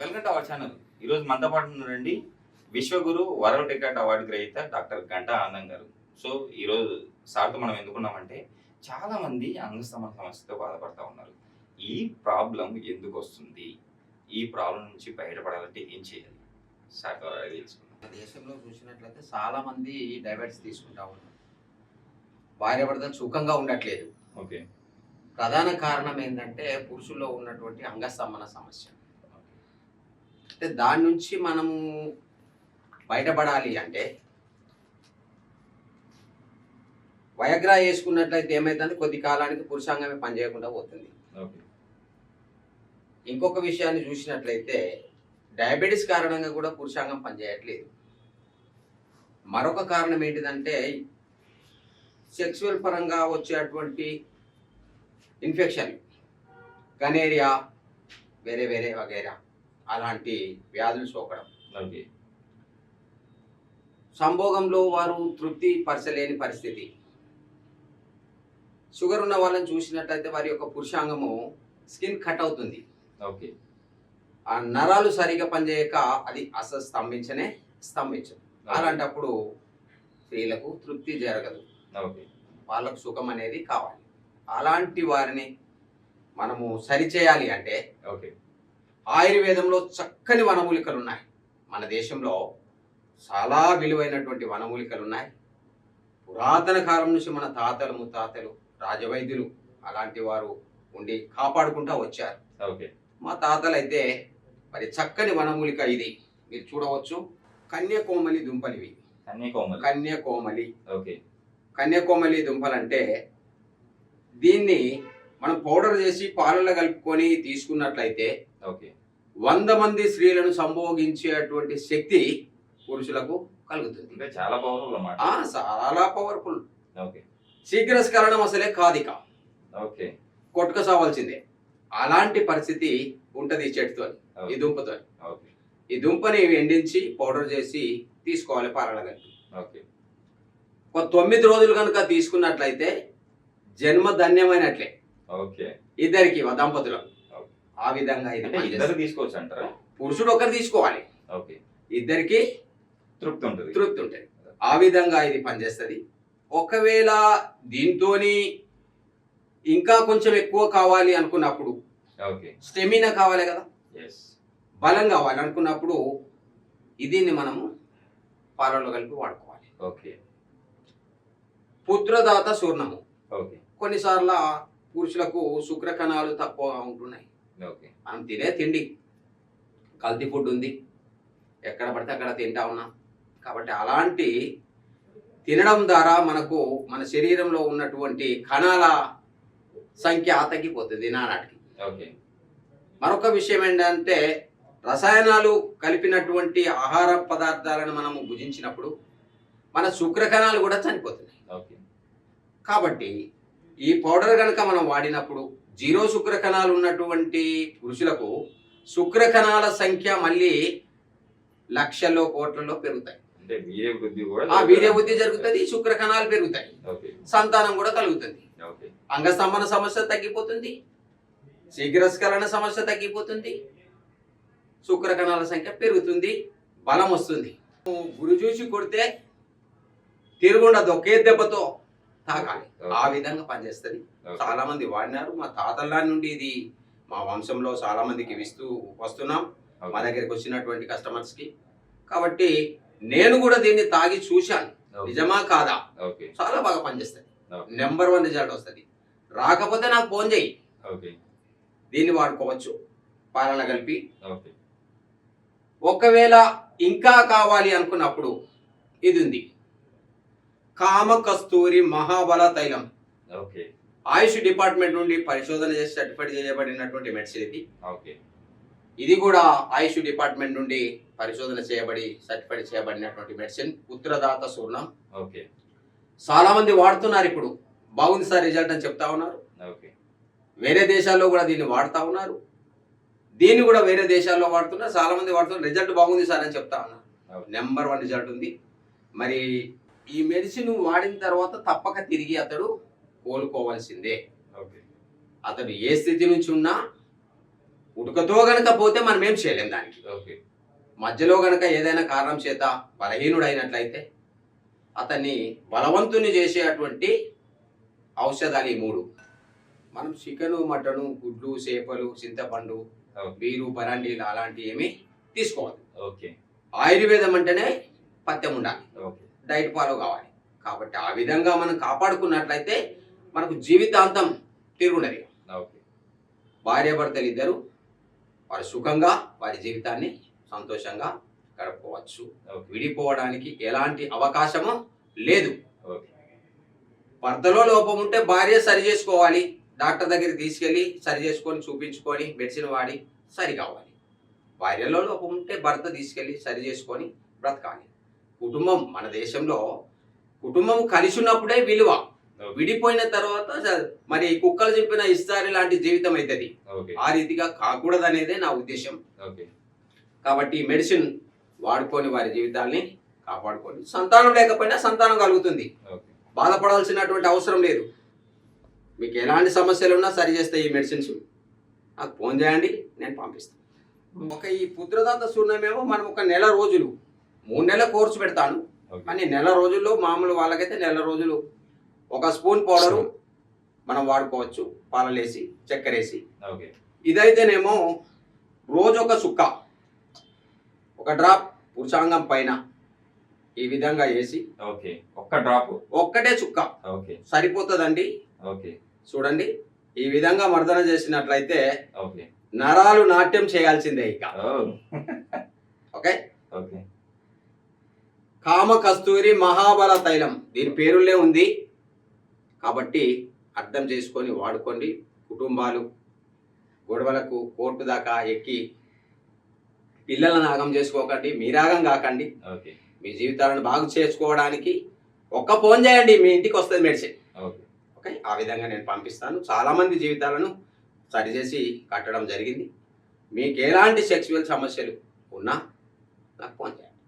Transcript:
Welcome to our channel. ఈరోజు మనతో పాటు ఉన్నారండి విశ్వగురు వరల్డ్ రికార్డ్ అవార్డు గ్రహీత డాక్టర్ గంటా ఆనందం గారు. సో ఈరోజు సార్తో మనం ఎందుకున్నామంటే చాలా మంది అంగస్తంభన సమస్యతో బాధపడతా ఉన్నారు. ఈ ప్రాబ్లం ఎందుకు వస్తుంది, ఈ ప్రాబ్లం నుంచి బయటపడాలంటే ఏం చేయాలి సార్ ద్వారా తెలుసుకుందాం. మన దేశంలో చూసినట్లయితే చాలా మంది డయాబెటిస్ తీసుకుంటా ఉన్నారు. భార్యాభర్తలు సుఖంగా ఉండట్లేదు. ఓకే. ప్రధాన కారణం ఏంటంటే పురుషుల్లో ఉన్నటువంటి అంగస్తంభన సమస్య. అంటే దాని నుంచి మనము బయటపడాలి అంటే వయగ్రా వేసుకున్నట్లయితే ఏమైతుంది, కొద్ది కాలానికి పురుషాంగమే పనిచేయకుండా పోతుంది. ఓకే. ఇంకొక విషయాన్ని చూసినట్లయితే డయాబెటిస్ కారణంగా కూడా పురుషాంగం పనిచేయట్లేదు. మరొక కారణం ఏంటిదంటే సెక్సువల్ పరంగా వచ్చేటువంటి ఇన్ఫెక్షన్, గనేరియా, వేరే వేరే వగైరా అలాంటి వ్యాధులు సోకడం. ఓకే. సంభోగంలో వారు తృప్తి పరచలేని పరిస్థితి. షుగర్ ఉన్న వాళ్ళని చూసినట్లయితే వారి యొక్క పురుషాంగము స్కిన్ కట్ అవుతుంది. ఓకే. ఆ నరాలు సరిగా పనిచేయక అది అసలు స్తంభించదు. అలాంటప్పుడు స్త్రీలకు తృప్తి జరగదు. ఓకే. వాళ్ళకు సుఖం అనేది కావాలి. అలాంటి వారిని మనము సరిచేయాలి అంటే ఓకే. ఆయుర్వేదంలో చక్కని వనమూలికలు ఉన్నాయి. మన దేశంలో చాలా విలువైనటువంటి వనమూలికలు ఉన్నాయి. పురాతన కాలం నుంచి మన తాతలు ముత్తాతలు రాజవైద్యులు అలాంటి వారు ఉండి కాపాడుకుంటూ వచ్చారు. ఓకే. మా తాతలు అయితే మరి చక్కని వనమూలిక ఇది మీరు చూడవచ్చు. కన్యకోమలి దుంపలివి. కన్యకోమలి. ఓకే. కన్యకోమలి దుంపలంటే దీన్ని మనం పౌడర్ చేసి పాలలో కలుపుకొని తీసుకున్నట్లయితే ఓకే 100 మంది స్త్రీలను సంభోగించేటువంటి శక్తి పురుషులకు కలుగుతుంది. అంటే చాలా పవర్ఫుల్ అన్నమాట. చాలా పవర్ఫుల్. ఓకే. శీఘ్రస్ఖలనం అసలే కాదిక. ఓకే. కొట్టుక సావాల్సిందే. అలాంటి పరిస్థితి ఉంటది ఈ చెట్టుతో, ఈ దుంపతో. ఓకే. ఈ దుంపని ఎండించి పౌడర్ చేసి తీసుకోవాలి పాలలో కలిపి. ఓకే. ఒక 9 రోజులు కనుక తీసుకున్నట్లయితే జన్మ ధన్యమైనట్లే ఓకే. ఇద్దరికి దంపతులకు. ఆ విధంగా ఇది ఇద్దరు తీసుకోవచ్చు అంటారా? పురుషుడు ఒకరు తీసుకోవాలి, ఓకే. ఇద్దరికి తృప్తి ఉంటుంది. ఆ విధంగా ఇది పనిచేస్తుంది. ఒకవేళ దీంతోని ఇంకా కొంచెం ఎక్కువ కావాలి అనుకున్నప్పుడు, ఓకే, స్టెమినా కావాలి కదా, yes, బలం కావాలి అనుకున్నప్పుడు దీన్ని మనము పాలలో కలిపి వాడుకోవాలి. ఓకే. పుత్రదాత చూర్ణము. ఓకే. కొన్నిసార్లు పురుషులకు శుక్రకణాలు తక్కువ ఉంటున్నాయి. ఓకే. మనం తినే తిండి కల్తీ ఫుడ్ ఉంది, ఎక్కడ పడితే అక్కడ తింటా ఉన్నాం. కాబట్టి అలాంటి తినడం ద్వారా మనకు మన శరీరంలో ఉన్నటువంటి కణాల సంఖ్య తగ్గిపోతుంది నానాటికి. ఓకే. మరొక విషయం ఏంటంటే రసాయనాలు కలిపినటువంటి ఆహార పదార్థాలను మనము భుజించినప్పుడు మన శుక్రకణాలు కూడా చనిపోతున్నాయి. ఓకే. కాబట్టి ఈ పౌడర్ కనుక మనం వాడినప్పుడు 0 శుక్రకణాలు ఉన్నటువంటి పురుషులకు శుక్రకణాల సంఖ్య మళ్ళీ లక్షల్లో కోట్లలో పెరుగుతాయి. అంటే వీర్య వృద్ధి జరుగుతుంది, శుక్రకణాలు పెరుగుతాయి, సంతానం కూడా కలుగుతుంది, అంగస్తంభన సమస్య తగ్గిపోతుంది, శీఘ్రస్ఖలన సమస్య తగ్గిపోతుంది, శుక్రకణాల సంఖ్య పెరుగుతుంది, బలం వస్తుంది. గురి చూసి కొడితే తిరుగుండదు, ఒకే దెబ్బతో తాకాలి. ఆ విధంగా పనిచేస్తుంది. చాలా మంది వాడినారు. మా తాతల నుండి ఇది మా వంశంలో చాలా మందికి ఇస్తూ వస్తున్నాం, మా దగ్గరికి వచ్చినటువంటి కస్టమర్స్ కి. కాబట్టి నేను కూడా దీన్ని తాగి చూశాను, నిజమా కాదా. చాలా బాగా పనిచేస్తుంది. నెంబర్ 1 రిజల్ట్ వస్తుంది. రాకపోతే నాకు ఫోన్ చేయి, దీన్ని వాడుకోవచ్చు పాలన కలిపి. ఒకవేళ ఇంకా కావాలి అనుకున్నప్పుడు ఇది ఉంది, కామకస్తూరి మహాబల తైలం. ఆయుష్ డిపార్ట్మెంట్ నుండి పరిశోధన చేసి సర్టిఫైడ్ చేయబడినటువంటి మెడిసిన్ ఇది. ఇది కూడా ఆయుష్ డిపార్ట్మెంట్ నుండి పరిశోధన చేయబడి సర్టిఫైడ్ చేయబడినటువంటి మెడిసిన్, పుత్రదాత చూర్ణం. చాలా మంది వాడుతున్నారు. ఇప్పుడు బాగుంది సార్ రిజల్ట్ అని చెప్తా ఉన్నారు. వేరే దేశాల్లో కూడా దీన్ని వాడుతూ ఉన్నారు. దీన్ని కూడా వేరే దేశాల్లో వాడుతున్నారు, చాలా మంది వాడుతున్నారు. రిజల్ట్ బాగుంది సార్ అని చెప్తా ఉన్నారు. నెంబర్ 1 రిజల్ట్ ఉంది. మరి ఈ మెడిసిన్ వాడిన తర్వాత తప్పక తిరిగి అతడు కోలుకోవాల్సిందే. అతడు ఏ స్థితి నుంచి ఉన్నా పుట్టుకతో గనక పోతే మనం ఏం చేయలేం దానికి. ఓకే. మధ్యలో గనక ఏదైనా కారణం చేత బలహీనుడైనట్లయితే అతన్ని బలవంతుని చేసేటువంటి ఔషధాలు ఈ 3. మనం చికెను, మటను, గుడ్లు, చేపలు, చింతపండు, బీరు, పరండీలు అలాంటివి ఏమి తీసుకోవద్దు. ఓకే. ఆయుర్వేదం అంటేనే పథ్యం ఉండాలి, ఓకే. డైట్ ఫాలో కావాలి. కాబట్టి ఆ విధంగా మనం కాపాడుకున్నట్లయితే మనకు జీవితాంతం తిరుగున్నది. ఓకే. భార్యాభర్తలు ఇద్దరు వారు సుఖంగా వారి జీవితాన్ని సంతోషంగా గడుపుకోవచ్చు. విడిపోవడానికి ఎలాంటి అవకాశము లేదు. ఓకే. భర్తలో లోపం ఉంటే భార్య సరి చేసుకోవాలి, డాక్టర్ దగ్గరికి తీసుకెళ్ళి సరి చేసుకొని చూపించుకొని మెడిసిన్ వాడి సరి కావాలి. భార్యలో లోపం ఉంటే భర్త తీసుకెళ్ళి సరి చేసుకొని బ్రతకాలి. కుటుంబం మన దేశంలో కుటుంబం కలిసి ఉన్నప్పుడే విలువ. విడిపోయిన తర్వాత మరి కుక్కలు చెప్పిన ఇస్తారి లాంటి జీవితం అవుతుంది. ఆ రీతిగా కాకూడదు అనేదే నా ఉద్దేశం. కాబట్టి మెడిసిన్ వాడుకొని వారి జీవితాల్ని కాపాడుకోండి. సంతానం లేకపోయినా సంతానం కలుగుతుంది, బాధపడాల్సినటువంటి అవసరం లేదు. మీకు ఎలాంటి సమస్యలు ఉన్నా సరి చేస్తాయి ఈ మెడిసిన్స్. నాకు ఫోన్ చేయండి, నేను పంపిస్తాను. ఈ పుత్రదాత సూర్ణమేమో మనం ఒక నెల రోజులు 3 నెలల కోర్సు పెడతాను. కానీ నెల రోజుల్లో మామూలు వాళ్ళకైతే నెల రోజులు 1 స్పూన్ పౌడరు మనం వాడుకోవచ్చు, పాలలేసి చక్కెర వేసి. ఇదైతేనేమో రోజు ఒక చుక్క, 1 డ్రాప్ పురుషాంగం పైన ఈ విధంగా వేసి, ఒక్కటే చుక్క సరిపోతుందండి. చూడండి, ఈ విధంగా మర్దన చేసినట్లయితే నరాలు నాట్యం చేయాల్సిందే ఇక. ఓకే. కామ కస్తూరి మహాబల తైలం దీని పేరులే ఉంది కాబట్టి అర్థం చేసుకొని వాడుకోండి. కుటుంబాలు గొడవలకు కోర్టు దాకా ఎక్కి పిల్లలను ఆగం చేసుకోకండి, మీరాగం కాకండి. మీ జీవితాలను బాగు చేసుకోవడానికి ఒక్క ఫోన్ చేయండి, మీ ఇంటికి వస్తుంది మెడిసిన్. ఓకే. ఆ విధంగా నేను పంపిస్తాను. చాలామంది జీవితాలను సరిచేసి కట్టడం జరిగింది. మీకు ఎలాంటి సెక్సువల్ సమస్యలు ఉన్నా నాకు ఫోన్ చేయండి.